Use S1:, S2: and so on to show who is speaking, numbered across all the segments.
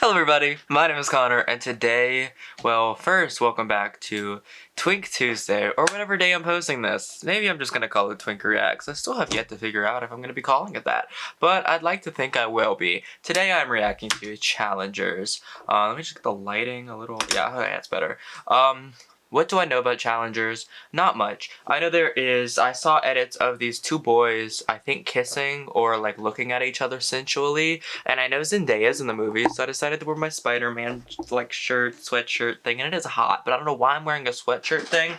S1: Hello everybody, my name is Connor, and today, well, first, welcome back to Twink Tuesday, or whatever day I'm posting this. Maybe I'm just gonna call it Twink Reacts. I still have yet to figure out if I'm gonna be calling it that, but I'd like to think I will be. Today I'm reacting to challengers. Let me just get the lighting a little, yeah, that's better. What do I know about challengers? Not much. I know I saw edits of these two boys, I think kissing or like looking at each other sensually, and I know Zendaya's in the movie, so I decided to wear my Spider-Man like sweatshirt thing, and it is hot, but I don't know why I'm wearing a sweatshirt thing.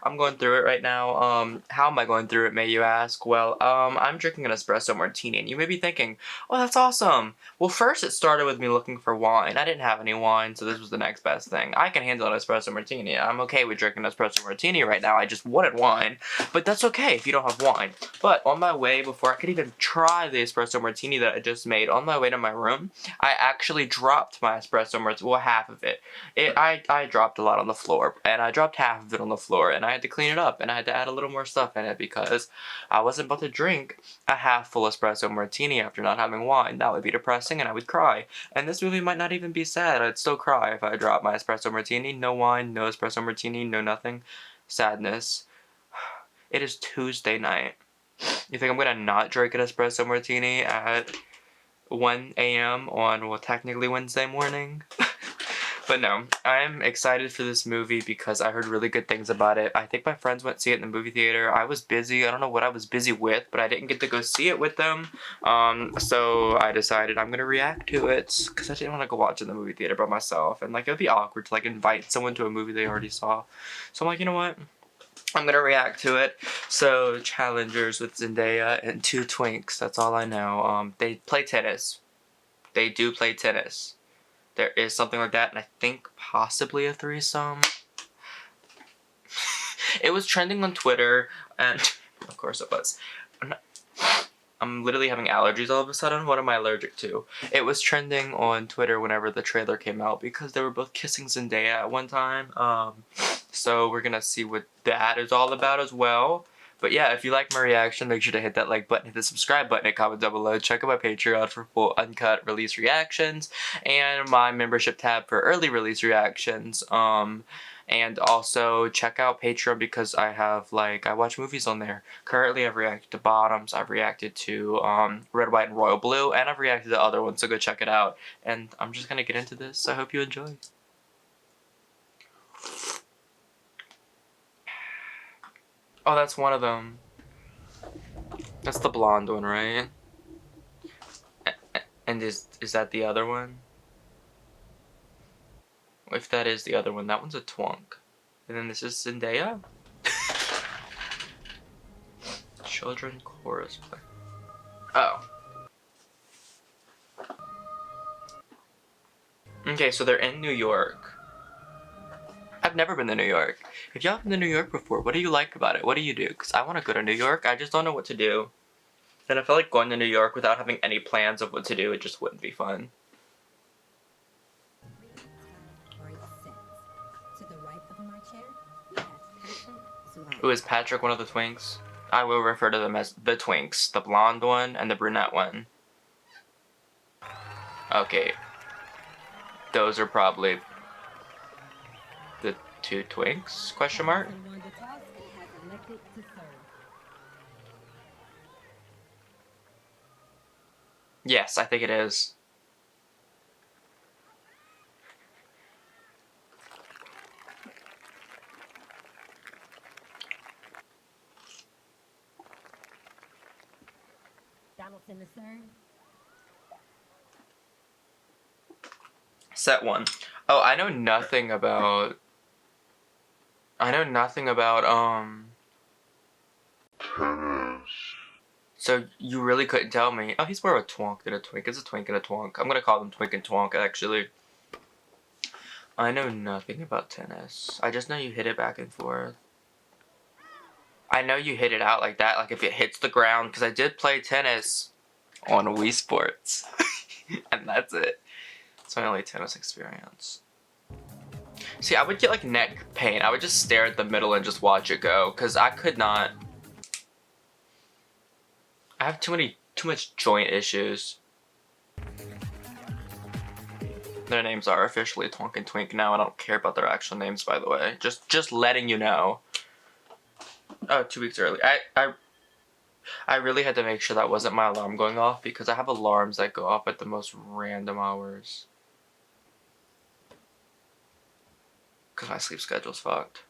S1: I'm going through it right now. How am I going through it, may you ask? Well, I'm drinking an espresso martini, and you may be thinking, oh, that's awesome. Well, first it started with me looking for wine. I didn't have any wine, so this was the next best thing. I can handle an espresso martini. I'm okay with drinking an espresso martini right now. I just wanted wine, but that's okay if you don't have wine. But on my way, before I could even try the espresso martini that I just made, on my way to my room, I actually dropped my espresso martini, well, half of it. I dropped a lot on the floor, and I dropped half of it on the floor, and I had to clean it up, and I had to add a little more stuff in it because I wasn't about to drink a half full espresso martini after not having wine. That would be depressing, and I would cry. And this movie might not even be sad. I'd still cry if I dropped my espresso martini. No wine, no espresso martini, no nothing. Sadness. It is Tuesday night. You think I'm gonna not drink an espresso martini at 1 a.m. on, well, technically Wednesday morning? But no, I'm excited for this movie because I heard really good things about it. I think my friends went to see it in the movie theater. I was busy. I don't know what I was busy with, but I didn't get to go see it with them. So I decided I'm gonna react to it because I didn't want to go watch it in the movie theater by myself. And like, it would be awkward to like invite someone to a movie they already saw. So I'm like, you know what? I'm gonna react to it. So, challengers with Zendaya and two twinks. That's all I know. They play tennis. They do play tennis. There is something like that, and I think possibly a threesome. It was trending on Twitter, and of course it was. I'm literally having allergies all of a sudden. What am I allergic to? It was trending on Twitter whenever the trailer came out because they were both kissing Zendaya at one time. So we're gonna see what that is all about as well. But yeah, if you like my reaction, make sure to hit that like button, hit the subscribe button, and comment down below. Check out my Patreon for full uncut release reactions, and my membership tab for early release reactions. And also check out Patreon because I have I watch movies on there. Currently I've reacted to Bottoms, I've reacted to Red, White, and Royal Blue, and I've reacted to other ones, so go check it out. And I'm just gonna get into this. I hope you enjoy. Oh, that's one of them. That's the blonde one, right? And is that the other one? If that is the other one, that one's a twunk. And then this is Zendaya? Children chorus play. Oh. Okay, so they're in New York. I've never been to New York. If y'all been to New York before, what do you like about it? What do you do? Because I want to go to New York, I just don't know what to do. And I feel like going to New York without having any plans of what to do, it just wouldn't be fun. Ooh, is Patrick one of the twinks? I will refer to them as the twinks. The blonde one and the brunette one. Okay. Those are probably the two twinks? Question mark? Yes, I think it is. Set one. Oh, I know nothing about So you really couldn't tell me. Oh, he's more of a twonk than a twink. It's a twink and a twonk. I'm gonna call them twink and twonk, actually. I know nothing about tennis. I just know you hit it back and forth. I know you hit it out like that, like if it hits the ground, because I did play tennis on Wii Sports. And that's it. It's my only tennis experience. See, I would get like neck pain. I would just stare at the middle and just watch it go, because I could not. I have too much joint issues. Their names are officially Twink and Twink now. I don't care about their actual names, by the way. Just letting you know. Oh, 2 weeks early. I really had to make sure that wasn't my alarm going off because I have alarms that go off at the most random hours. Because my sleep schedule's fucked.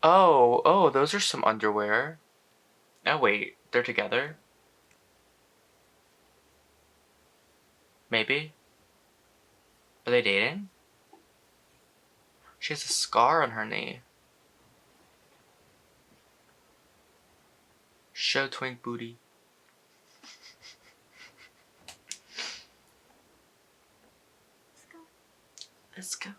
S1: Oh, those are some underwear. Oh, wait. They're together? Maybe? Are they dating? She has a scar on her knee. Show Twink booty. Let's go.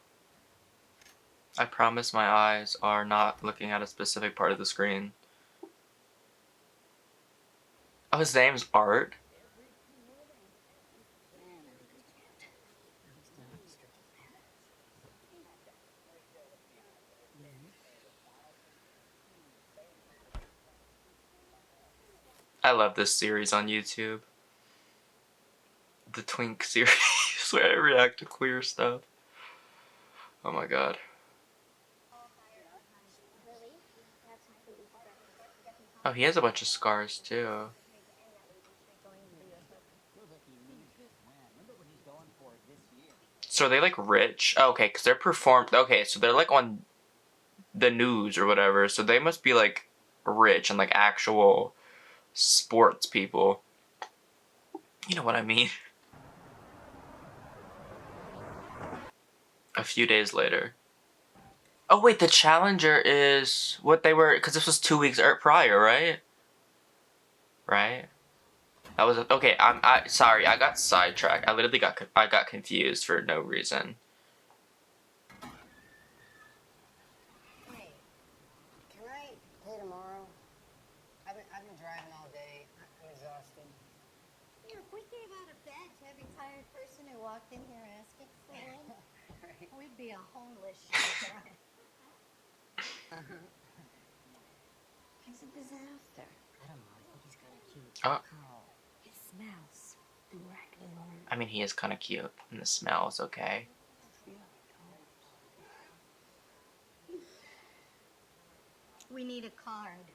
S1: I promise my eyes are not looking at a specific part of the screen. Oh, his name's Art? I love this series on YouTube. The Twink series where I react to queer stuff. Oh my god. Oh, he has a bunch of scars too. So are they like rich? Oh, okay, because they're okay, so they're like on the news or whatever, so they must be like rich and like actual sports people. You know what I mean? A few days later. Oh wait, the Challenger is what they were, because this was 2 weeks prior, right? Right? That was okay. Sorry, I got sidetracked. I got confused for no reason.
S2: Hey, can I pay tomorrow? I've been driving all day. I'm exhausted.
S3: You know, if we gave out a badge to every tired person who walked in here asking for one,
S2: Right.
S3: we'd be a homeless shelter. He's a disaster.
S2: I don't know. I think he's kind of cute.
S1: Oh.
S3: He smells directly on.
S1: I mean, he is kind of cute, and the smell is okay.
S3: We need a card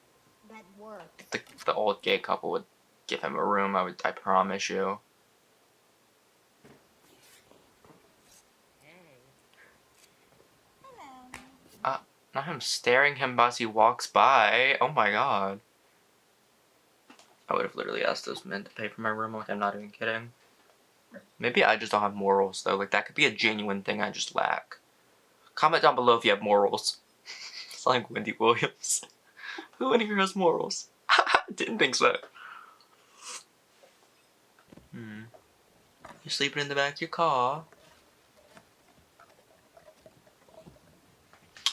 S3: that works.
S1: If the old gay couple would give him a room, I promise you.
S2: Hey.
S3: Hello.
S1: Not him staring him as he walks by. Oh my god. I would have literally asked those men to pay for my room. Like, I'm not even kidding. Maybe I just don't have morals, though. Like, that could be a genuine thing I just lack. Comment down below if you have morals. It's like Wendy Williams. Who in here has morals? Didn't think so. You're sleeping in the back of your car.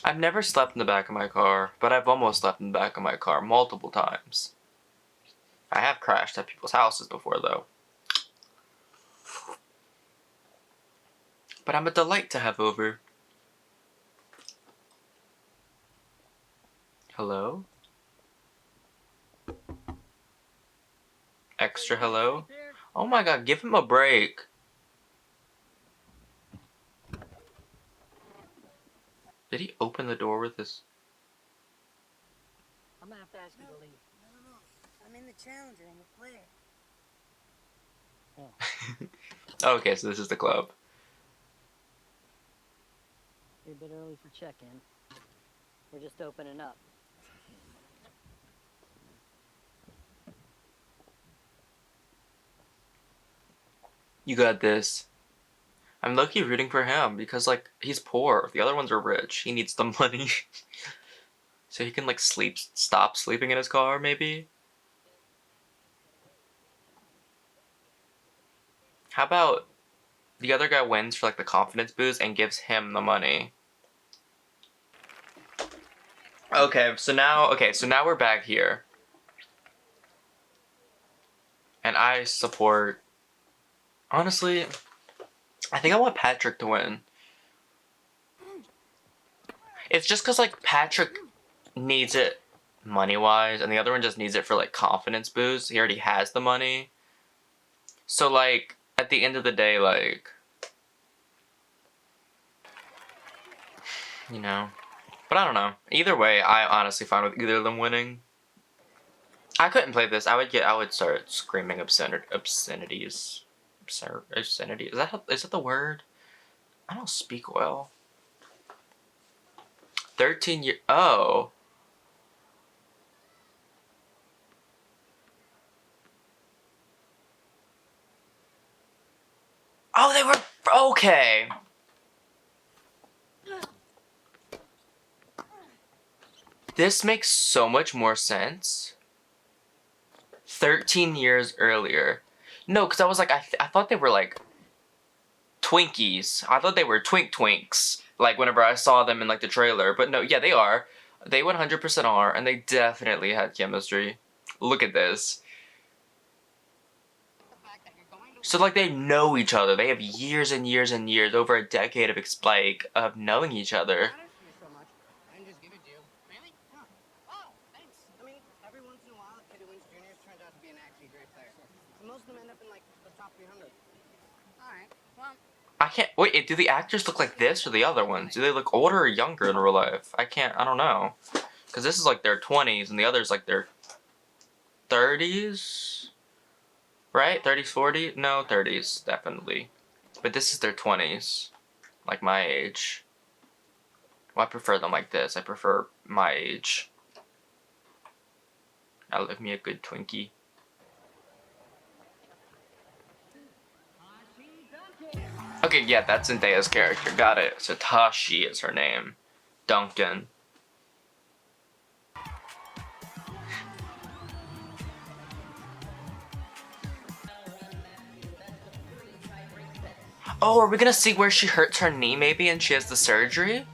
S1: I've never slept in the back of my car, but I've almost slept in the back of my car multiple times. I have crashed at people's houses before, though. But I'm a delight to have over. Hello? Extra hello? Oh my god, give him a break. Did he open the door with his...
S2: I'm gonna have to ask you to leave. No. I'm in the Challenger in the flare.
S1: Okay, so this is the club.
S4: You're a bit early for check-in. We're just opening up.
S1: You got this. I'm low-key rooting for him because, like, he's poor. The other ones are rich. He needs the money. So he can, like, stop sleeping in his car, maybe? How about the other guy wins for, like, the confidence boost and gives him the money? Okay, so now we're back here. And I support... Honestly, I think I want Patrick to win. It's just because, like, Patrick needs it money-wise, and the other one just needs it for like confidence boost. He already has the money. So like at the end of the day, like, you know. But I don't know. Either way, I honestly fine with either of them winning. I couldn't play this. I would start screaming obscenities. Obscenity. Is that the word? I don't speak well. 13 year. Oh. Oh, they were okay. This makes so much more sense. 13 years earlier. No, because I was like, I thought they were like Twinkies. I thought they were Twinks. Like whenever I saw them in like the trailer. But no, yeah, they are. They 100% are, and they definitely had chemistry. Look at this. So like they know each other. They have years and years and years, over a decade of of knowing each other.
S2: So much. I can just give it to you. Really? Huh. Oh, thanks. I mean, every once in a while, a kid who wins juniors turns out to be an actually great player. So most of them end up in like the top 300. All right. Well.
S1: I can't wait. Do the actors look like this or the other ones? Do they look older or younger in real life? I don't know. Because this is like their 20s and the other's like their 30s? Right? 30s, 40s? No, 30s, definitely. But this is their 20s. Like my age. Well, I prefer them like this. I prefer my age. I love me a good Twinkie. Okay, yeah, that's Zendaya's character. Got it. Satoshi is her name. Duncan. Oh, are we gonna see where she hurts her knee maybe and she has the surgery?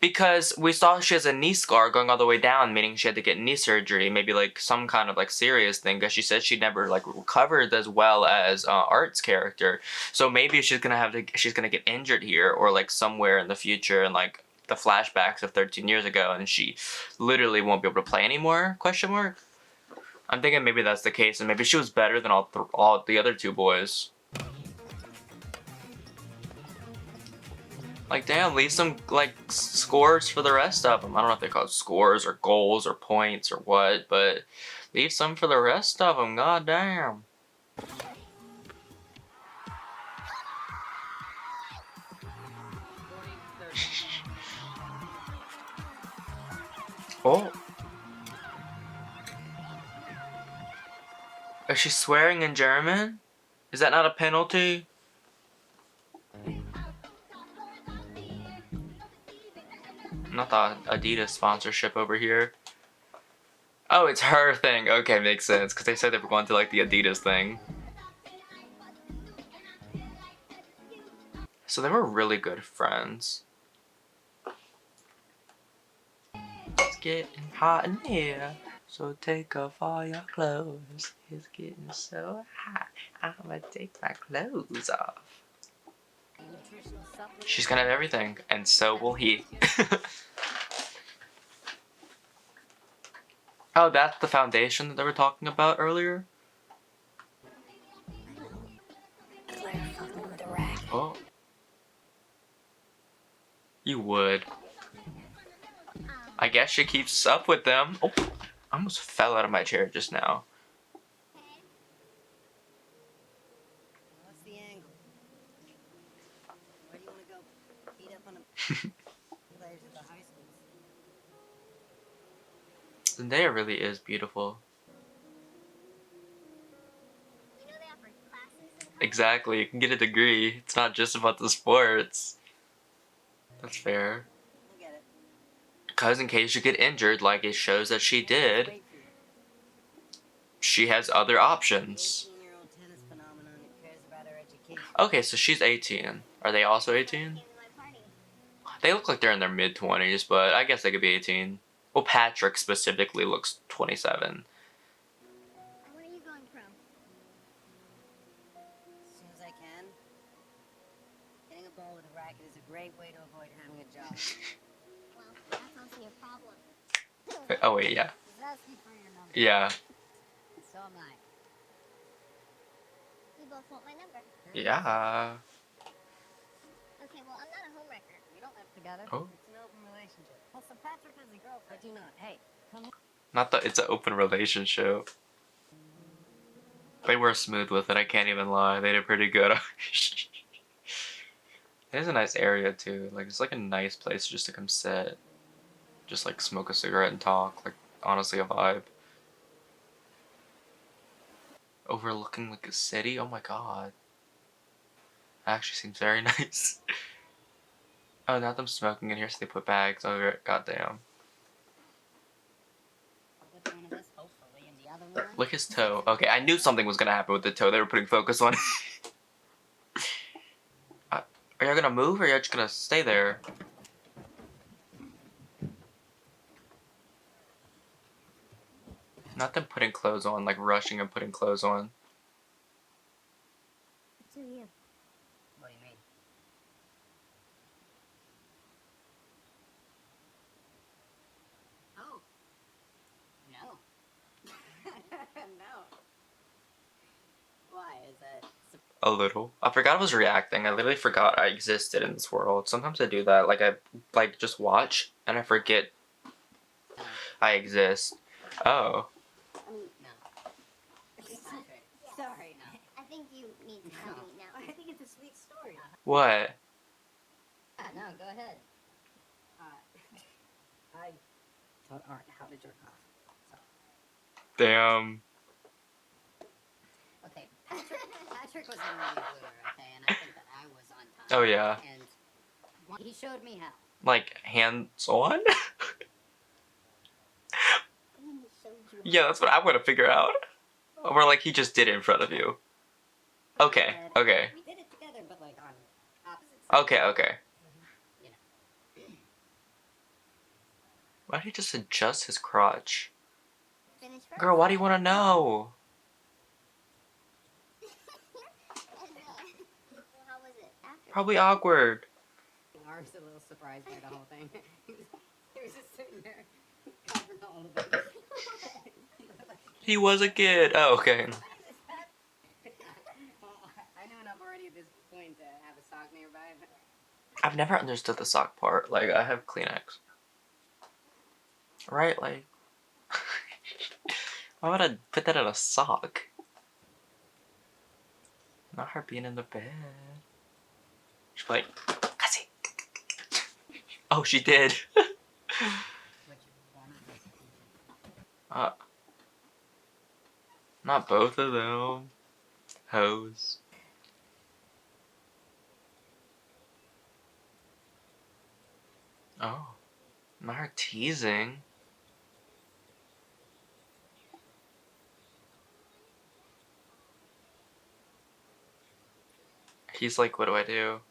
S1: Because we saw she has a knee scar going all the way down, meaning she had to get knee surgery, maybe like some kind of like serious thing, because she said she never like recovered as well as Art's character. So maybe she's gonna get injured here or like somewhere in the future and like the flashbacks of 13 years ago, and she literally won't be able to play anymore? Question mark. I'm thinking maybe that's the case, and maybe she was better than all the other two boys. Like, damn, leave some, like, scores for the rest of them. I don't know if they call it scores or goals or points or what, but leave some for the rest of them. God damn. Oh. Is she swearing in German? Is that not a penalty? Not the Adidas sponsorship over here. Oh, it's her thing. Okay, makes sense. Because they said they were going to like the Adidas thing. So they were really good friends. It's getting hot in here. So take off all your clothes. It's getting so hot. I'ma take my clothes off. She's gonna have everything, and so will he. Oh, that's the foundation that they were talking about earlier? Oh. You would. I guess she keeps up with them. Oh, I almost fell out of my chair just now.
S2: What's the angle? Where do you want to go? Beat up on the players at the high schools.
S1: Zendaya really is beautiful.
S3: You know they offer classes in
S1: Exactly, you can get a degree. It's not just about the sports. That's fair.
S2: Look at it.
S1: Because in case you get injured, like it shows that she did, she has other options.
S2: 18-year-old tennis phenomenon who cares about her education.
S1: Okay, so she's 18. Are they also 18?
S3: my party.
S1: They look like they're in their mid-20s, but I guess they could be 18. Well, Patrick specifically looks 27.
S3: When are you going prom?
S2: As soon as I can. Hitting a ball with a racket is a great way to avoid having a job.
S3: Well, that's also your problem.
S1: Oh wait, yeah.
S3: He's asking for your number.
S1: Yeah.
S4: So am I.
S3: We both want my number.
S1: Yeah.
S3: Okay, well, I'm not a homewrecker.
S4: We don't live together.
S1: Oh.
S4: It's an open relationship. Well, so Patrick has a girlfriend. I do not. Hey, come here.
S1: Not that it's an open relationship. They were smooth with it, I can't even lie. They did pretty good. It is a nice area too. Like it's like a nice place just to come sit. Just like smoke a cigarette and talk. Like honestly a vibe. Overlooking like a city? Oh my god. That actually seems very nice. Oh, not them smoking in here, so they put bags over it. Goddamn.
S4: I'll put one of this, hopefully, in the other one.
S1: Look his toe. Okay, I knew something was gonna happen with the toe. They were putting focus on it. Are y'all gonna move or are y'all just gonna stay there? Not them putting clothes on, like rushing and putting clothes on.
S3: It's who you.
S4: What do you mean? Oh. No. No. Why? Is that...
S1: A little. I forgot I was reacting. I literally forgot I existed in this world. Sometimes I do that. Like I just watch and I forget I exist. Oh.
S4: I mean, no. Patrick. Sorry, no.
S3: I think you need to tell me now.
S4: I think it's a sweet story.
S1: What?
S4: No, go ahead. I taught Art how to jerk off. So.
S1: Damn.
S4: Okay, Patrick was a really gluer, okay, and I think that I was on time.
S1: Oh yeah.
S4: And he showed me how.
S1: Like hands on?
S3: And then he showed you.
S1: Yeah, that's what I want to figure out. Or like he just did it in front of you. Okay. Okay.
S4: We did it together, but like on opposite sides.
S1: Okay. Okay.
S4: You know.
S1: Why did he just adjust his crotch?
S3: Finish first.
S1: Girl, why do you want to know?
S3: Well, how was it after?
S1: Probably awkward.
S4: Art was a little surprised by the whole thing. he was just sitting there, covering all of it.
S1: He was a kid. Oh, okay.
S4: Well, I know enough already at this point to have a sock nearby. But
S1: I've never understood the sock part. Like, I have Kleenex. Right? Like, why would I put that in a sock? Not her being in the bed. She's like, Cassie. Oh, she did.
S4: which one?
S1: Not both of them. Hoes. Oh. Not her teasing. He's like, what do I do?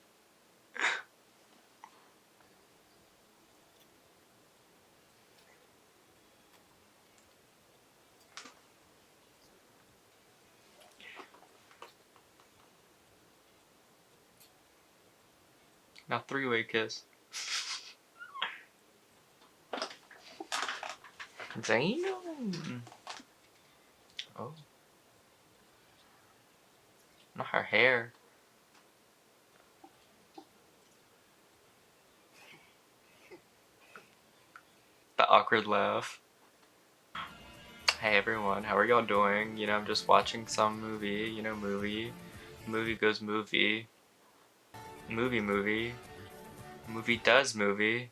S1: Now three-way kiss. Damn. Oh. Not her hair. The awkward laugh. Hey everyone, how are y'all doing? You know, I'm just watching some movie, you know, movie. Movie goes movie. Movie movie. Movie does movie.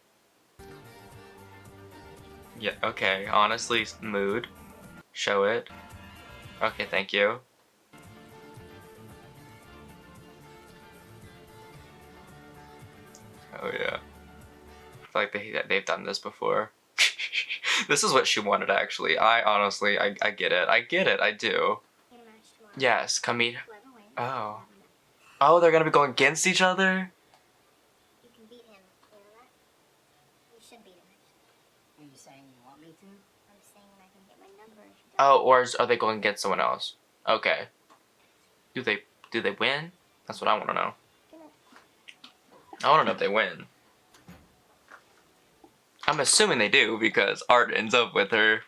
S1: Yeah, okay, honestly, mood. Show it. Okay, thank you. Oh yeah. I feel like they've done this before. This is what she wanted actually. I honestly, I get it. I get it, I do.
S3: In a match tomorrow.
S1: Yes, come meet.
S3: Whoever wins,
S1: Oh.
S3: have him.
S1: Oh, they're gonna be going against each other?
S3: You can beat him. You know that? You should beat him, actually.
S4: Are you saying you want me to?
S3: I'm saying I can get my number if you don't.
S1: Oh, or are they going against someone else? Okay. Do they win? That's what I want to know. I want to know if they win. I'm assuming they do because Art ends up with her.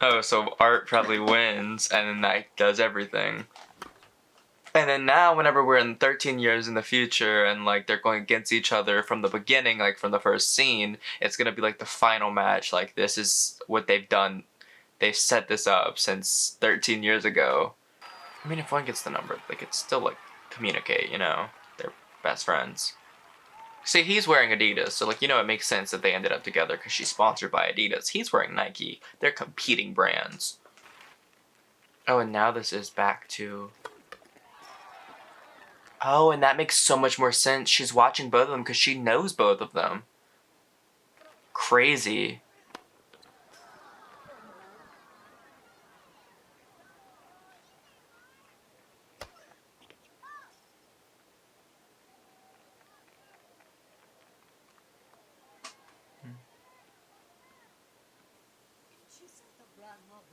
S1: Oh, so Art probably wins and then like does everything. And then now whenever we're in 13 years in the future and like they're going against each other from the beginning, like from the first scene, it's gonna be like the final match. Like this is what they've done. They've set this up since 13 years ago. I mean, if one gets the number, they could still like communicate, you know? They're best friends. See, he's wearing Adidas, so like, you know, it makes sense that they ended up together because she's sponsored by Adidas. He's wearing Nike. They're competing brands. Oh, and now this is back to... Oh, and that makes so much more sense. She's watching both of them because she knows both of them. Crazy.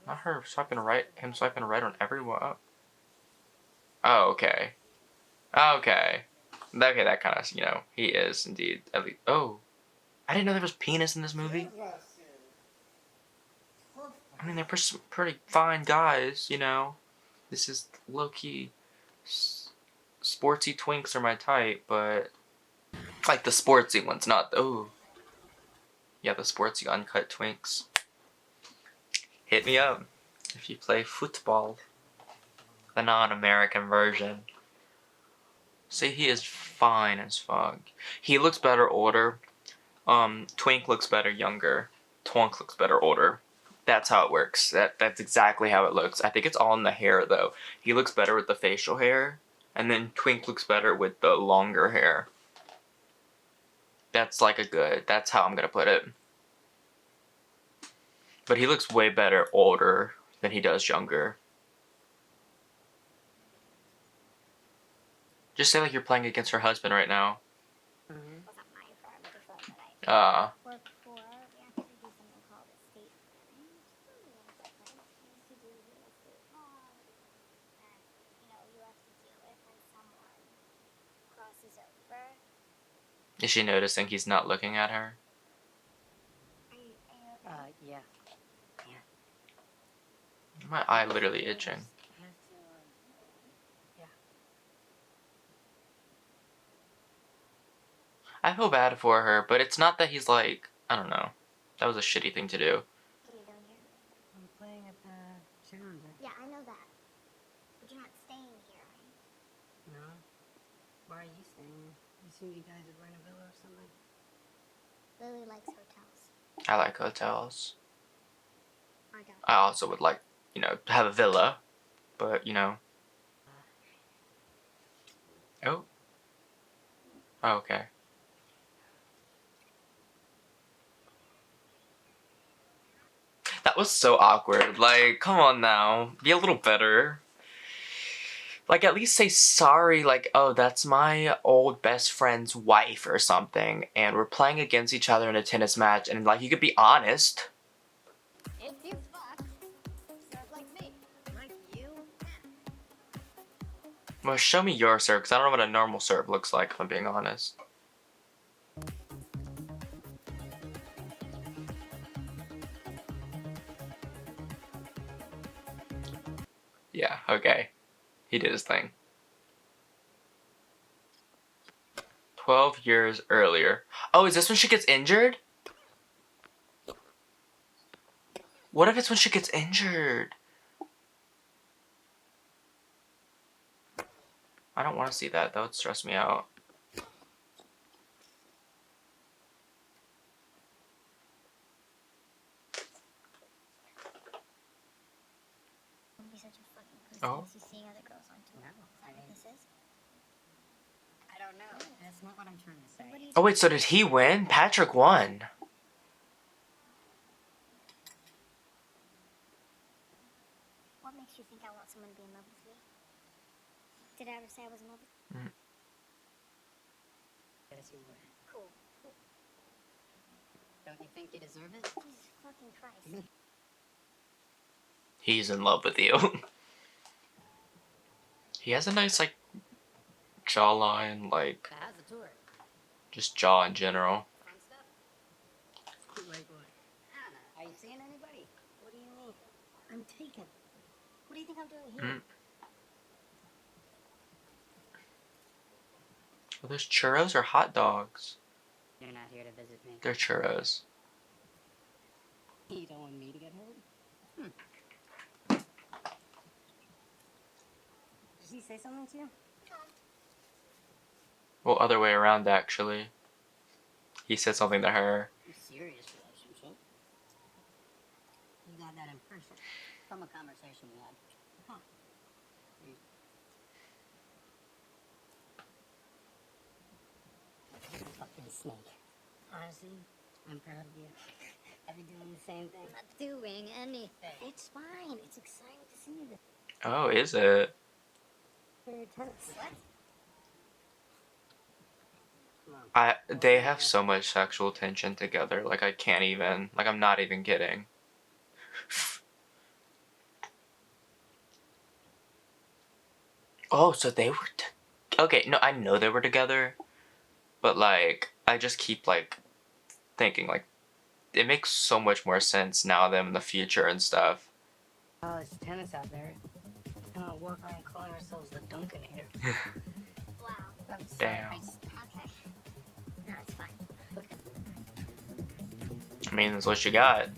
S1: Not her swiping right, him swiping right on everyone. Oh, okay. Okay. Okay, that kind of, you know, he is indeed. At least, oh. I didn't know there was penis in this movie. I mean, they're pretty fine guys, you know. This is low-key. Sportsy twinks are my type, but... Like the sportsy ones, not... Oh. Yeah, the sportsy uncut twinks. Hit me up if you play football. The non-American version. See, he is fine as fuck. He looks better older. Twink looks better younger. Twink looks better older. That's how it works. That's exactly how it looks. I think it's all in the hair though. He looks better with the facial hair, and then Twink looks better with the longer hair. That's like that's how I'm gonna put it. But he looks way better older than he does younger. Just say like you're playing against her husband right now.
S3: Wasn't my firm, but the firm that I work for. We actually do something called estate planning. Used to do real estate law, and you have to deal with when someone crosses over.
S1: Is she noticing he's not looking at her?
S3: Are you okay?
S4: Yeah.
S1: My eye literally itching. I feel bad for her, but it's not that he's like, I don't know. That was a shitty thing to do.
S3: What are you doing here?
S4: I'm playing at the showdown.
S3: Yeah, I know that. But you're not staying here, are you?
S4: No. Why are you staying? You assume you guys would rent a villa or something?
S3: Lily likes hotels.
S1: I like hotels.
S3: I don't.
S1: I also would like, have a villa. But, Oh. Oh, okay. That was so awkward. Like, come on now. Be a little better. Like, at least say sorry, like, oh, that's my old best friend's wife or something, and we're playing against each other in a tennis match, and, like, you could be honest.
S3: If you fuck, serve like me.
S4: Like you?
S1: Well, show me your serve, because I don't know what a normal serve looks like, if I'm being honest. Yeah, okay. He did his thing. 12 years earlier. Oh, is this when she gets injured? What if it's when she gets injured? I don't want to see that. That would stress me out.
S3: Don't be such a fucking pussy.
S1: Oh.
S3: You seeing other girls on tour.
S4: No,
S3: Is that what this is?
S4: I don't know. That's not what I'm trying to say.
S3: What are you
S1: Oh wait, so did he win? Patrick won.
S3: What makes you think I want someone to be in love with me? Did I ever say I was in love with you?
S4: Yes, you would.
S3: Cool.
S4: Don't you think you deserve it?
S3: Jesus fucking Christ.
S1: He's in love with you. He has a nice, like, jawline, like
S4: How's the tour?
S1: just jaw in general.
S4: Fun stuff? Like what? I don't know. Are you seeing anybody? What do you mean? I'm taken. What do you think I'm doing here?
S1: Are those churros or hot dogs?
S4: You're not here to visit me.
S1: They're churros.
S4: You don't want me to get hurt? Did he say something to you?
S1: Well, other way around actually. He said something to her.
S4: A serious relationship. You got that impression from a conversation we had. Huh. Fucking snake. Honestly, I'm proud of you. I've been doing the same thing. Not doing anything. It's fine. It's exciting to see this.
S1: Oh, is it?
S4: Very tense. What?
S1: They have so much sexual tension together. Like I can't even. Like I'm not even kidding. Oh, so they were. Okay, no, I know they were together, but like I just keep like thinking like it makes so much more sense now them in the future and stuff.
S4: Oh, it's tennis out there. We're gonna walk around calling ourselves the Dunkinator.
S3: Wow.
S4: I'm sorry.
S1: Damn.
S3: Okay. No, it's fine.
S1: I mean, that's what she got.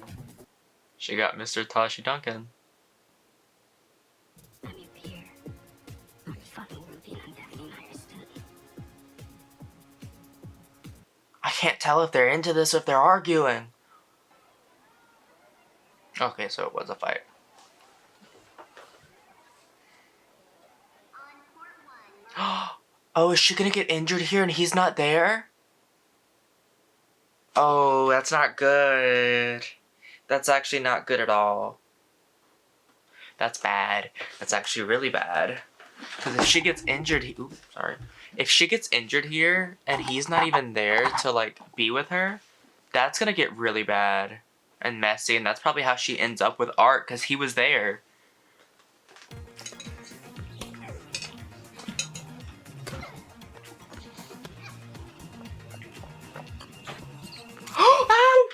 S1: She got Mr. Tashi Duncan.
S4: I'm your peer. I'm fucking Ruby and I'm definitely not your student.
S1: I can't tell if they're into this or if they're arguing. Okay, so it was a fight. Oh, is she gonna get injured here and he's not there? Oh, that's not good. That's actually not good at all. That's bad. That's actually really bad. Because if she gets injured, if she gets injured here and he's not even there to like be with her, that's gonna get really bad and messy, and that's probably how she ends up with Art because he was there. Ow!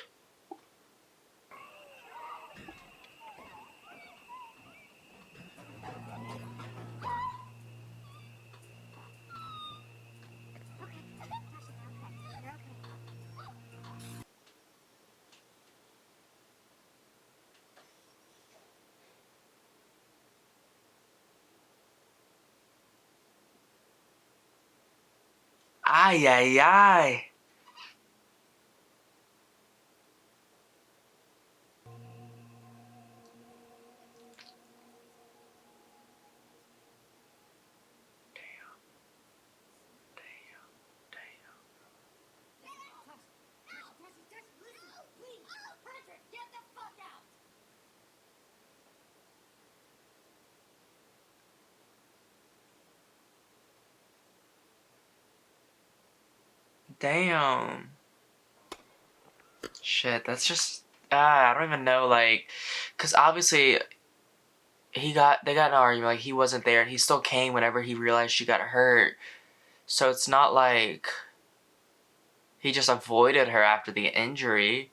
S1: Ay, ay, ay. Damn. Shit, that's just I don't even know, like, cause obviously they got in an argument, like he wasn't there and he still came whenever he realized she got hurt. So it's not like he just avoided her after the injury.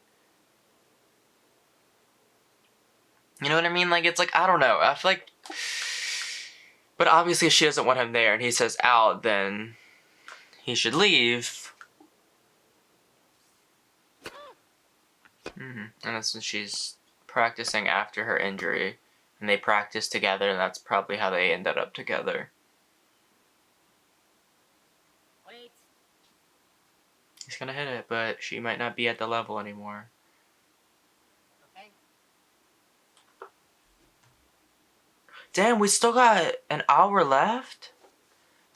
S1: You know what I mean? Like it's like I don't know. I feel like, but obviously if she doesn't want him there and he says out, then he should leave. And that's when she's practicing after her injury. And they practice together, and that's probably how they ended up together.
S4: Wait.
S1: He's gonna hit it, but she might not be at the level anymore.
S4: Okay.
S1: Damn, we still got an hour left?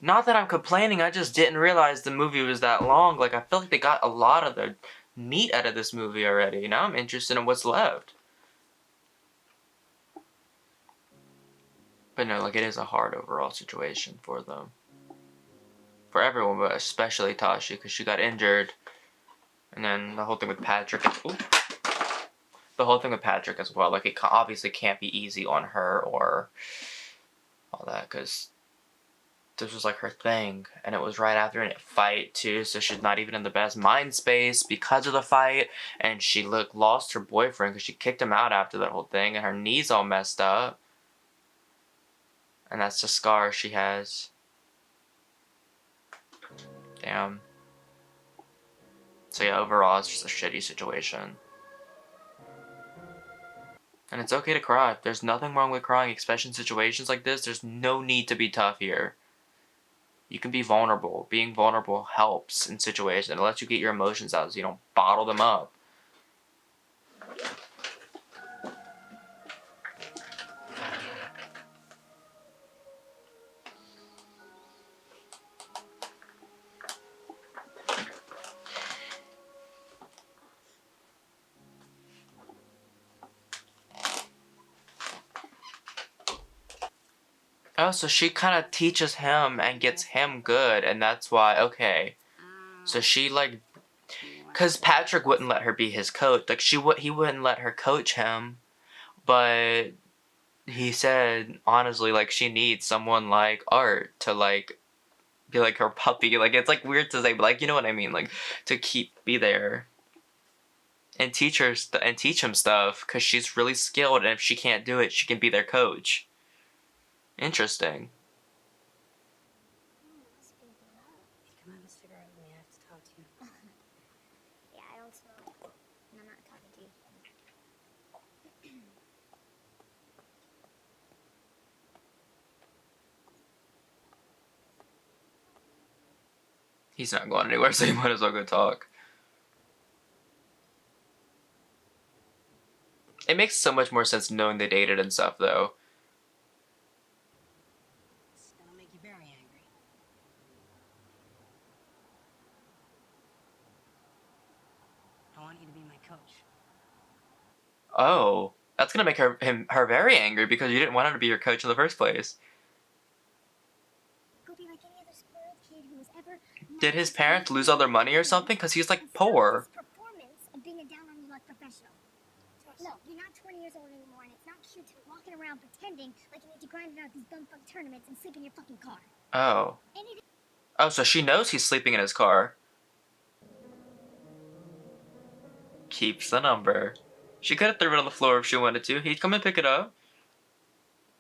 S1: Not that I'm complaining, I just didn't realize the movie was that long. Like, I feel like they got a lot of the meat out of this movie already. Now I'm interested in what's left. But no, like, it is a hard overall situation for them. For everyone, but especially Tashi, because she got injured. And then the whole thing with Patrick. The whole thing with Patrick as well. Like, it obviously can't be easy on her or all that, because this was like her thing, and it was right after a fight too, so she's not even in the best mind space because of the fight, and she lost her boyfriend because she kicked him out after that whole thing, and her knee's all messed up, and that's the scar she has. Damn. So yeah, overall it's just a shitty situation. And it's okay to cry. There's nothing wrong with crying, especially in situations like this. There's no need to be tough here. You can be vulnerable. Being vulnerable helps in situations. It lets you get your emotions out so you don't bottle them up. Oh, so she kind of teaches him and gets him good, and that's why, okay. So she, like, because Patrick wouldn't let her be his coach. Like, he wouldn't let her coach him, but he said, honestly, like, she needs someone like Art to, like, be like her puppy. Like, it's, like, weird to say, but, like, you know what I mean? Like, to be there. And teach him stuff, because she's really skilled, and if she can't do it, she can be their coach. Interesting.
S4: Come have a cigarette with me. I have to talk to you.
S3: Yeah, I don't smoke. And I'm not talking to you.
S1: He's not going anywhere, so you might as well go talk. It makes so much more sense knowing they dated and stuff, though.
S4: It's gonna make you very angry. I want you to be my coach.
S1: Oh, that's gonna make her very angry because you didn't want him to be your coach in the first place.
S3: Go be like any other spoiled kid who was ever.
S1: Did his parents lose all their money or something? Because he's like poor.
S3: Performance of being a down on your luck professional. Look, you're not 20 years old anymore, and it's not cute to be walking around pretending like you need to grind out these bumfuck tournaments and sleep in your fucking car.
S1: Oh. Oh, so she knows he's sleeping in his car. Keeps the number. She could have threw it on the floor if she wanted to. He'd come and pick it up.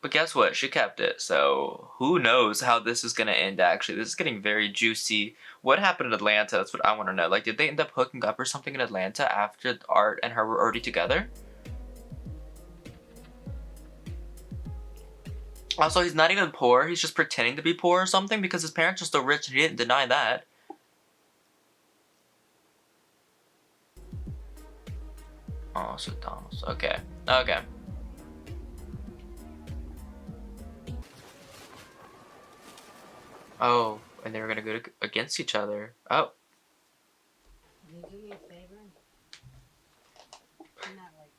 S1: But guess what? She kept it. So who knows how this is going to end, actually. This is getting very juicy. What happened in Atlanta? That's what I want to know. Like, did they end up hooking up or something in Atlanta after Art and her were already together? Also, he's not even poor. He's just pretending to be poor or something because his parents are still rich and he didn't deny that. Oh, so Donald's. Okay. Okay. Oh, and they were gonna go against each other. Oh.
S4: Can you do me a favor? I'm not like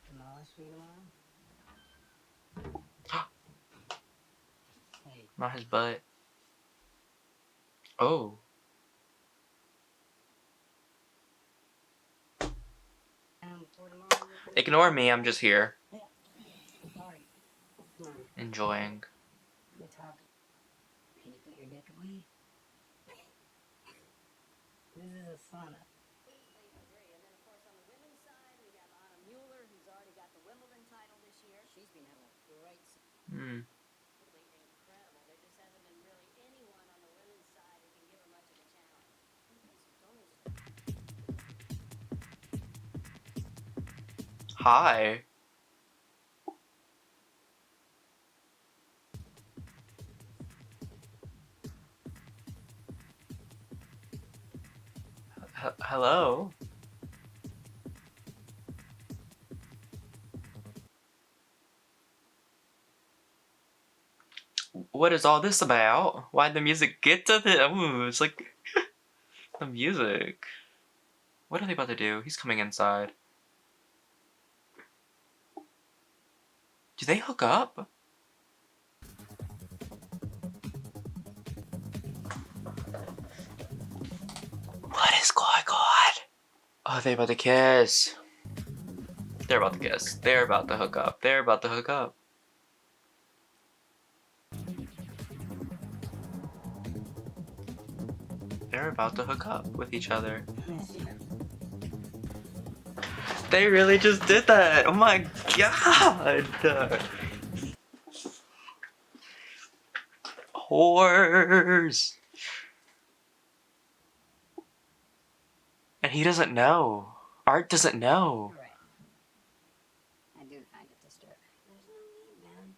S4: demolish me tomorrow. Hey.
S1: Not his butt. Oh.
S4: For tomorrow.
S1: Ignore me, I'm just here.
S4: Sorry. Come on.
S1: Enjoying.
S4: We're talking. Can you put your dick away? This is a sauna.
S5: And then, of course, on the women's side, we have Anna Mueller, who's already got the Wimbledon title this year. She's been having a great season. Absolutely incredible. There just hasn't been really anyone on the women's side who can give her much of a challenge.
S1: Hi. Hello? What is all this about? Why'd the music get to the... Ooh, it's like... the music. What are they about to do? He's coming inside. Do they hook up? What is going on? Oh, they about to kiss. They're about to kiss. They're about to hook up. They're about to hook up. they're about to hook up with each other. They really just did that. Oh my god. Whores. And he doesn't know. Art doesn't know.
S4: Right. I do find it disturbing. There's no need, man.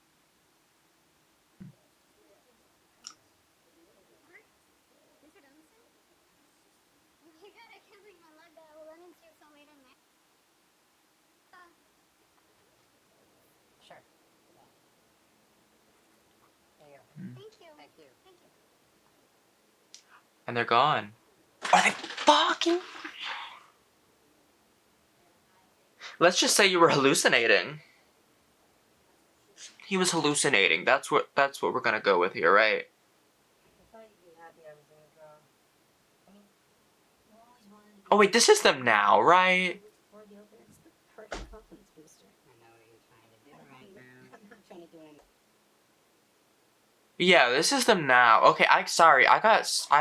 S3: Mr. Donaldson? Oh my god, I can't believe my luck that I will run into you so late in there.
S4: Sure. There you go.
S3: Thank you.
S4: Thank you.
S3: Thank you.
S1: And they're gone. Are they fucking? Let's just say you were hallucinating. He was hallucinating. That's what we're gonna go with here, right?
S4: I thought you'd be happy I was gonna draw. I mean, you always wanted to
S1: Oh wait, this is them now, right?
S4: before the open. It's the perfect confidence booster. I know what you're trying to do right now. I'm not trying to do anything.
S1: Yeah, this is them now. Okay, sorry. I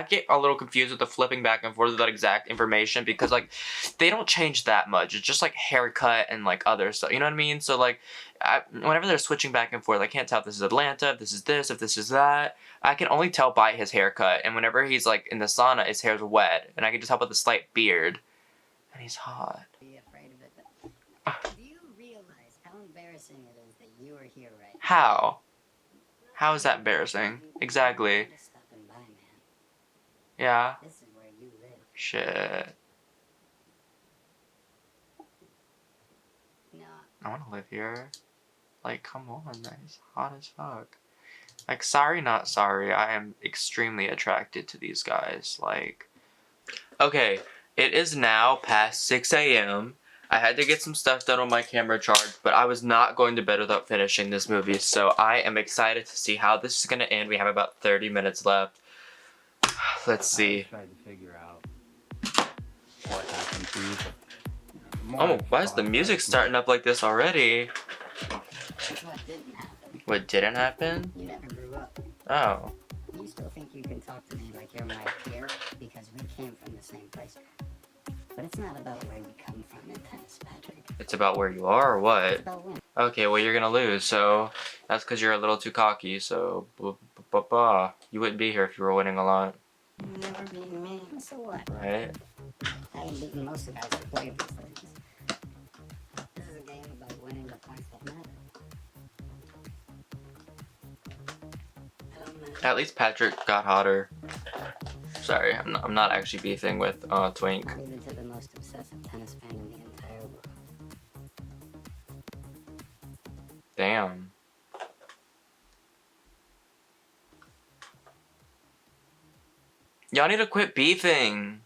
S1: get a little confused with the flipping back and forth of that exact information because like they don't change that much. It's just like haircut and like other stuff. You know what I mean? So like whenever they're switching back and forth, I can't tell if this is Atlanta, if this is this, if this is that. I can only tell by his haircut. And whenever he's like in the sauna, his hair's wet, and I can just tell by the slight beard. And he's hot.
S4: Be afraid of it. Do you realize how embarrassing it is that you are here right now?
S1: How? How is that embarrassing? Exactly.
S4: Just stopping by, man.
S1: Yeah.
S4: This is where you live.
S1: Shit.
S4: No,
S1: I want to live here. Like, come on, man. He's hot as fuck. Like, sorry, not sorry. I am extremely attracted to these guys. Like, okay, it is now past 6 a.m. I had to get some stuff done on my camera charge, but I was not going to bed without finishing this movie, so I am excited to see how this is going to end. We have about 30 minutes left. Let's see.
S6: I tried to figure out what happened to you.
S1: Oh, why is the music starting up like this already?
S4: what didn't happen?
S1: What didn't happen?
S4: You never grew up.
S1: Oh.
S4: You still think you can talk to me like you're my peer because we came from the same place. But it's not about where we come from in tennis, Patrick.
S1: It's about where you are or what?
S4: It's about winning.
S1: Okay, well, you're gonna lose, so that's because you're a little too cocky, so you wouldn't be here if you were winning a lot,
S4: You've never beaten me, so what?
S1: right?
S4: I haven't beaten most of the guys that play these things. This is a game about winning the points that matter. I don't matter.
S1: At least Patrick got hotter. Sorry, I'm not actually beefing with Twink.
S4: Not even to the most obsessive tennis fan in the entire world.
S1: Damn. Y'all need to quit beefing.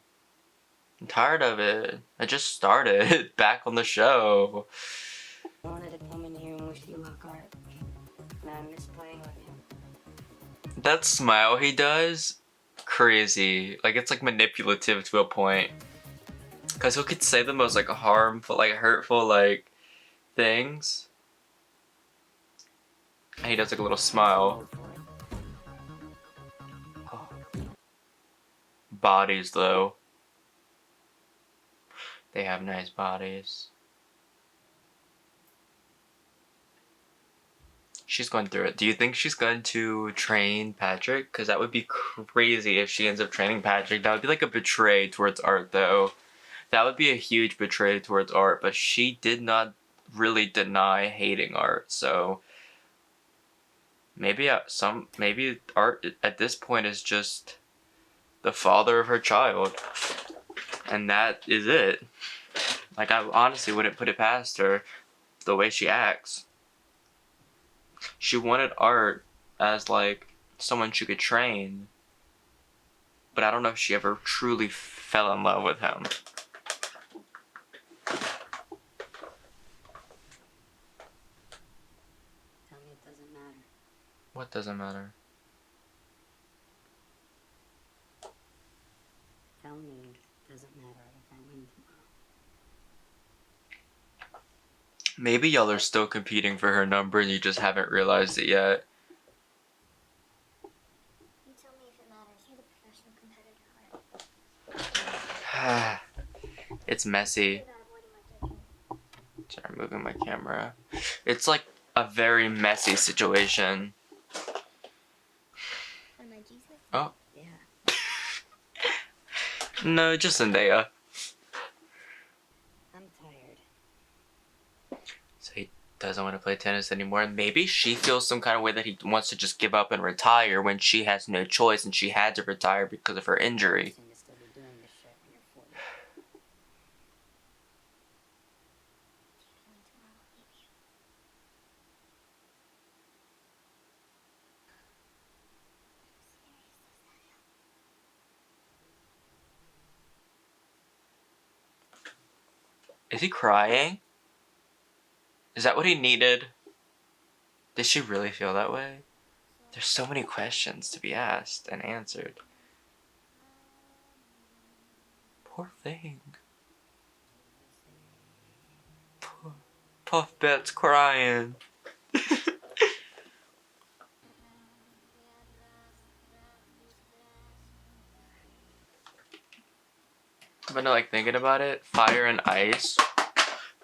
S1: I'm tired of it. I just started back on the show.
S4: I wanted to come in here and wish you luck, Art. And I miss playing with you.
S1: That smile he does, crazy. Like, it's like manipulative to a point. Cause he could say the most like harmful, like hurtful, like things. And he does like a little smile. Oh. Bodies though. They have nice bodies. She's going through it. Do you think she's going to train Patrick? Because that would be crazy if she ends up training Patrick. That would be like a betray towards Art, though. That would be a huge betray towards Art, but she did not really deny hating Art, so maybe Art at this point is just the father of her child, and that is it. Like, I honestly wouldn't put it past her, the way she acts. She wanted Art as, like, someone she could train. But I don't know if she ever truly fell in love with him.
S4: Tell me it doesn't matter.
S1: What doesn't matter?
S4: Tell me it doesn't matter if I win tomorrow.
S1: Maybe y'all are still competing for her number and you just haven't realized it yet.
S3: You tell me if it matters. You're the professional competitor, Art.
S1: It's messy. Sorry, I'm moving my camera. It's like a very messy situation. Oh.
S4: Yeah.
S1: No, just Zendaya.
S4: I'm tired.
S1: So he doesn't want to play tennis anymore. And maybe she feels some kind of way that he wants to just give up and retire when she has no choice and she had to retire because of her injury.
S4: Seem to still be doing this shit when you're 40.
S1: Is he crying? Is that what he needed? Did she really feel that way? There's so many questions to be asked and answered. Poor thing. Puff Bet's crying. But no, like thinking about it, fire and ice,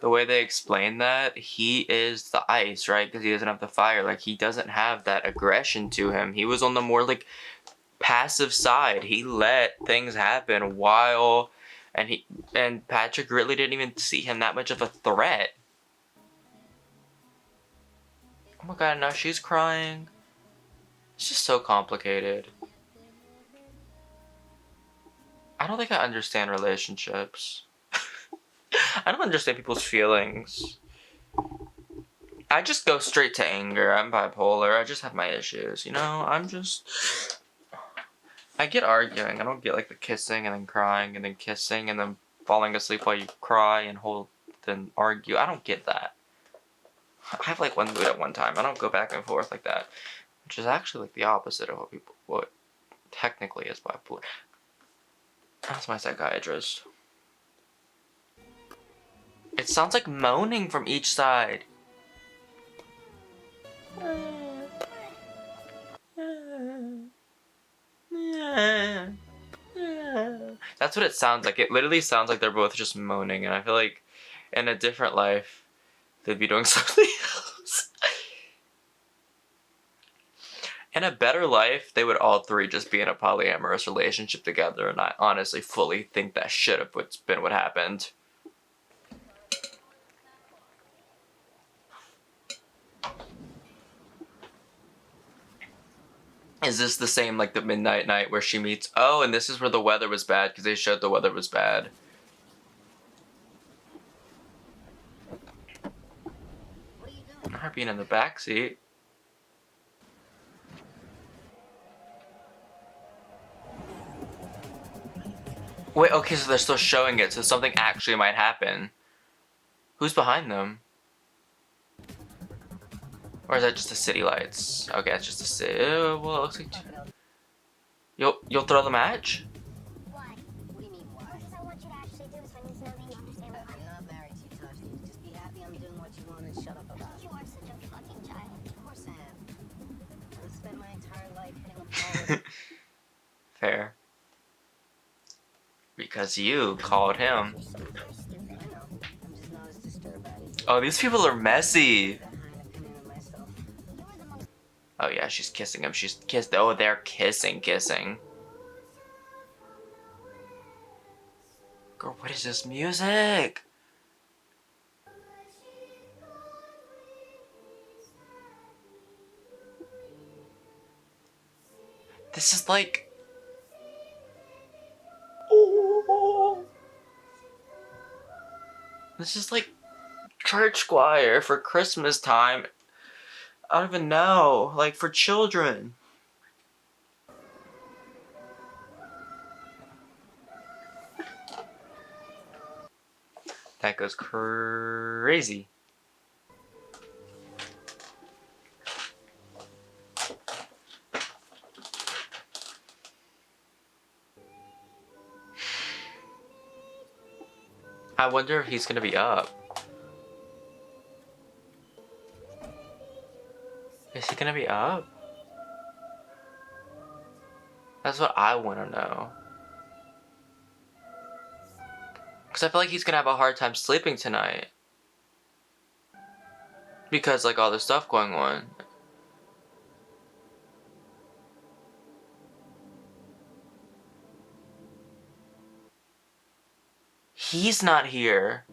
S1: the way they explain that, he is the ice, right? Because he doesn't have the fire. Like, he doesn't have that aggression to him. He was on the more, like, passive side. He let things happen while... And Patrick really didn't even see him that much of a threat. Oh my god, now she's crying. It's just so complicated. I don't think I understand relationships. I don't understand people's feelings. I just go straight to anger. I'm bipolar. I just have my issues. You know, I get arguing. I don't get like the kissing and then crying and then kissing and then falling asleep while you cry and then argue. I don't get that. I have like one mood at one time. I don't go back and forth like that. Which is actually like the opposite of what technically is bipolar. That's my psychiatrist. It sounds like moaning from each side. That's what it sounds like. It literally sounds like they're both just moaning, and I feel like in a different life, they'd be doing something else. In a better life, they would all three just be in a polyamorous relationship together, and I honestly fully think that should have been what happened. Is this the same like the midnight night where she meets? Oh, and this is where the weather was bad because they showed the weather was bad.
S4: What are you doing?
S1: Her being in the backseat. Wait, okay, so they're still showing it, so something actually might happen. Who's behind them? Or is that just the city lights? Okay, it's just the city. Well, it looks like... You'll throw the match?
S3: Why?
S4: What do you mean, why?
S3: Because I want you to actually do this. I need to know that you understand what
S4: I'm not married to you, Tasha. You just be happy I'm doing what you want and shut up about it.
S3: you are such a fucking child.
S4: Of course I am. I've spent my entire life hitting a ball with
S1: Fair. Because you called him.
S4: I know. I'm just not as disturbed by it.
S1: Oh, these people are messy.
S4: That high opinion of myself.
S1: Oh yeah, she's kissing him. She's kissed. Oh, they're kissing. Girl, what is this music? This is like... Oh. This is like church choir for Christmas time. I don't even know. Like for children. That goes crazy. I wonder if he's gonna be up. Is he gonna be up? That's what I want to know. Because Because I feel like he's gonna have a hard time sleeping tonight. Because, like, all this stuff going on. He's not here.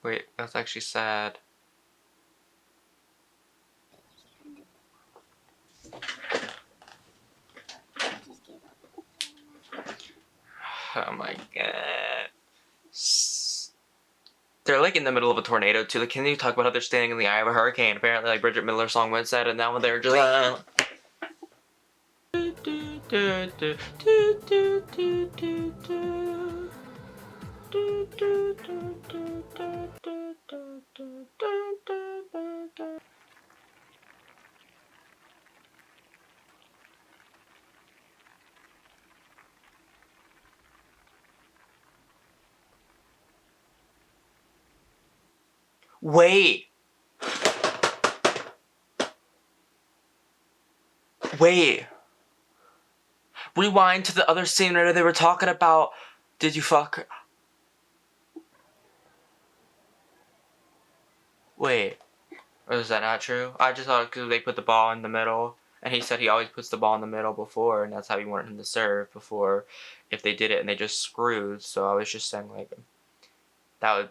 S1: Wait, that's actually sad. Oh my god. They're like in the middle of a tornado too. Like, can you talk about how they're standing in the eye of a hurricane? Apparently, like Bridget Miller's song once said, and now they're just Wait. Wait. Rewind to the other scene where they were talking about, did you fuck her? Wait. Or is that not true? I just thought because they put the ball in the middle, and he said he always puts the ball in the middle before, and that's how he wanted him to serve before, if they did it and they just screwed. So I was just saying, like, that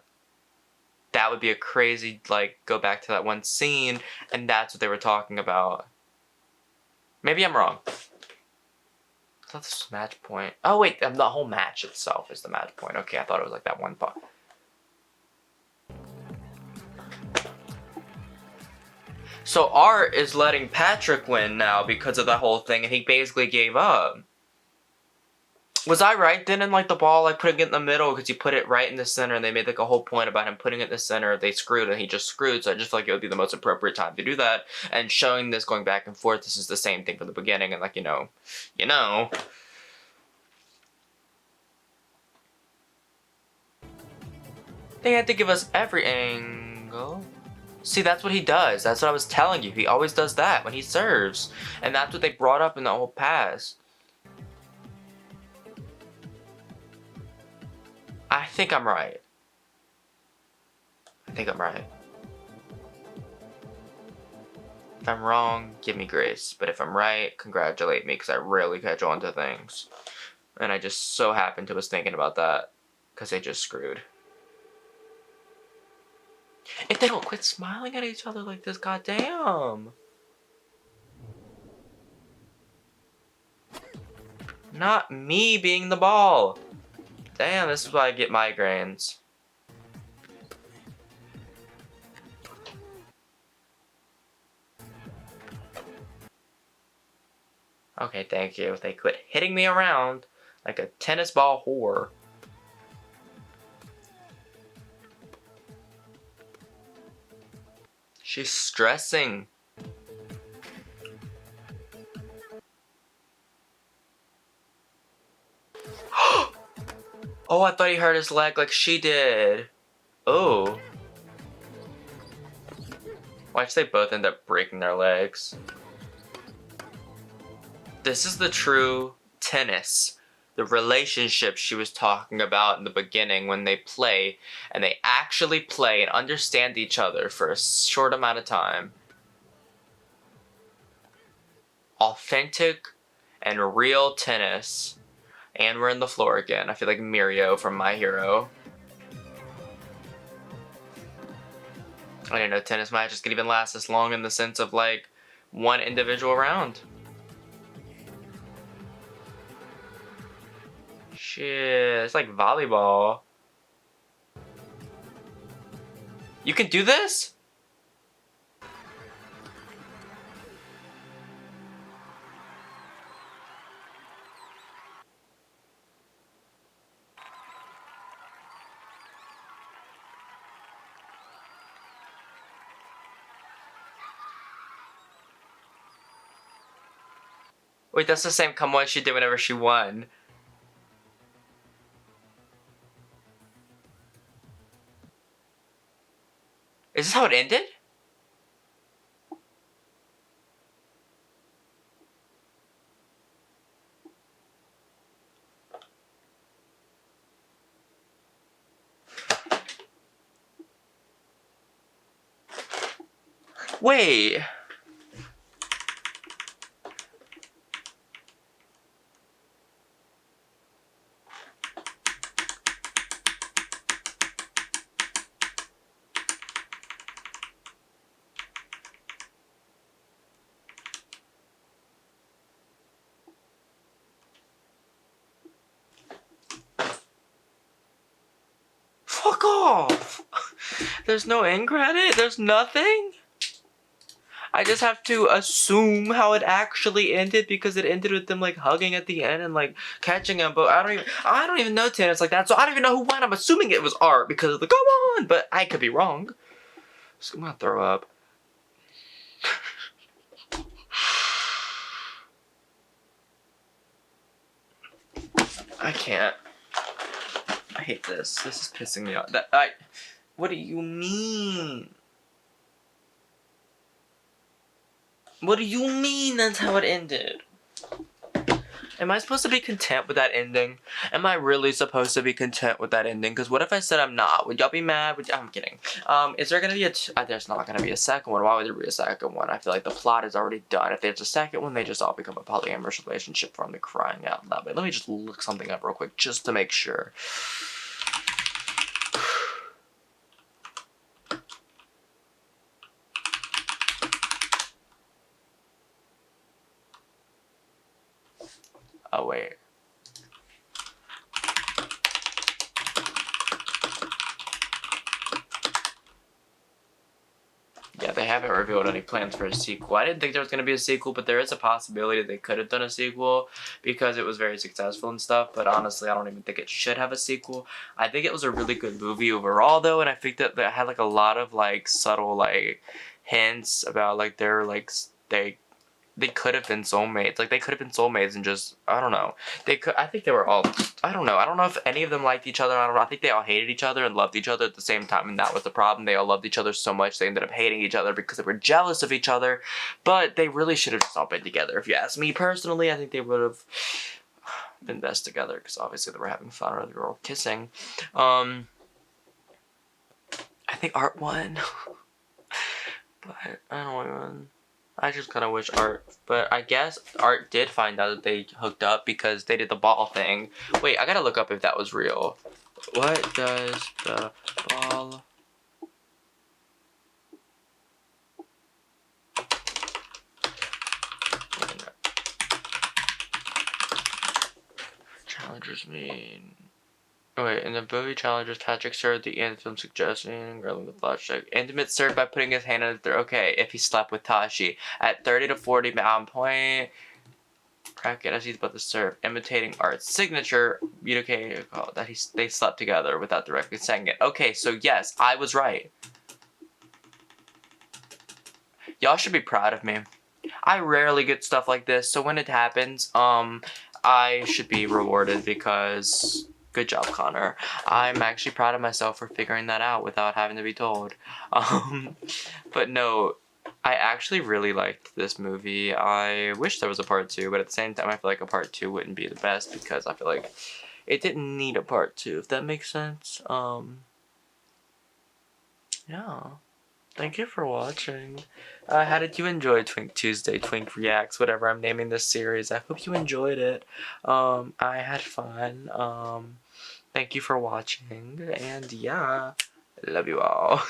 S1: would be a crazy, like, go back to that one scene, and that's what they were talking about. Maybe I'm wrong. I thought this was match point. Oh wait, the whole match itself is the match point. Okay, I thought it was like that one part. So Art is letting Patrick win now because of that whole thing, and he basically gave up. Was I right? Didn't like the ball like putting it in the middle because you put it right in the center, and they made like a whole point about him putting it in the center. They screwed, and he just screwed. So I just feel like it would be the most appropriate time to do that. And showing this going back and forth, this is the same thing from the beginning, and like you know. They had to give us every angle. See, that's what he does. That's what I was telling you. He always does that when he serves. And that's what they brought up in the whole past. I think I'm right. If I'm wrong, give me grace. But if I'm right, congratulate me, because I rarely catch on to things. And I just so happened to was thinking about that, because they just screwed. If they don't quit smiling at each other like this, goddamn. Not me being the ball. Damn, this is why I get migraines. Okay, thank you. They quit hitting me around like a tennis ball whore. She's stressing. Oh, I thought he hurt his leg like she did. Oh. Why'd they both end up breaking their legs? This is the true tennis. The relationship she was talking about in the beginning when they play, and they actually play and understand each other for a short amount of time. Authentic and real tennis. And we're in the floor again. I feel like Mirio from My Hero. I didn't know tennis matches could even last this long in the sense of like one individual round. Shit, it's like volleyball. You can do this? Wait, that's the same come on she did whenever she won. Is this how it ended? Wait. Fuck off! There's no end credit? There's nothing? I just have to assume how it actually ended because it ended with them like hugging at the end and like catching him, but I don't even know tennis like that, so I don't even know who won. I'm assuming it was Art because of the come on, but I could be wrong. So I'm gonna throw up. I can't. I hate this. This is pissing me off. What do you mean? What do you mean that's how it ended? Am I supposed to be content with that ending? Am I really supposed to be content with that ending? Because what if I said I'm not? Would y'all be mad? I'm kidding. Is there gonna be there's not gonna be a second one. Why would there be a second one? I feel like the plot is already done. If there's a second one, they just all become a polyamorous relationship from the crying out loud. But let me just look something up real quick just to make sure. Oh, wait. Yeah, they haven't revealed any plans for a sequel. I didn't think there was going to be a sequel, but there is a possibility they could have done a sequel because it was very successful and stuff, but honestly, I don't even think it should have a sequel. I think it was a really good movie overall, though, and I think that it had, like, a lot of, like, subtle, like, hints about, like, their, like, they could have been soulmates. Like, they could have been soulmates and just, I don't know. I think they were all, I don't know. I don't know if any of them liked each other. I don't know. I think they all hated each other and loved each other at the same time, and that was the problem. They all loved each other so much they ended up hating each other because they were jealous of each other, but they really should have just all been together. If you ask me personally, I think they would have been best together because obviously they were having fun or they were all kissing. I think Art won, but I don't even... I just kind of wish Art, but I guess Art did find out that they hooked up because they did the ball thing. Wait, I gotta look up if that was real. What does the ball... Challengers mean... Oh wait, in the movie Challengers, Patrick served the anthem suggesting grilling with flashback. Intimate served by putting his hand on the okay, if he slept with Tashi. At 30 to 40 pound point, bracket as he's about to serve, imitating Art's signature, okay, that they slept together without directly saying it. Okay, so yes, I was right. Y'all should be proud of me. I rarely get stuff like this, so when it happens, I should be rewarded because... Good job, Connor. I'm actually proud of myself for figuring that out without having to be told. But no, I actually really liked this movie. I wish there was a part 2, but at the same time, I feel like a part 2 wouldn't be the best because I feel like it didn't need a part 2, if that makes sense. Yeah. Thank you for watching. How did you enjoy Twink Tuesday, Twink Reacts, whatever I'm naming this series? I hope you enjoyed it. I had fun. Thank you for watching. And yeah, love you all.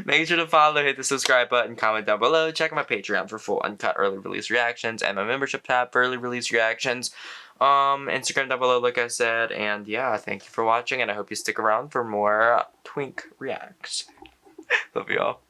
S1: Make sure to follow, hit the subscribe button, comment down below. Check out my Patreon for full uncut early release reactions and my membership tab for early release reactions. Instagram down below, like I said. And yeah, thank you for watching, and I hope you stick around for more Twink Reacts. Love you all.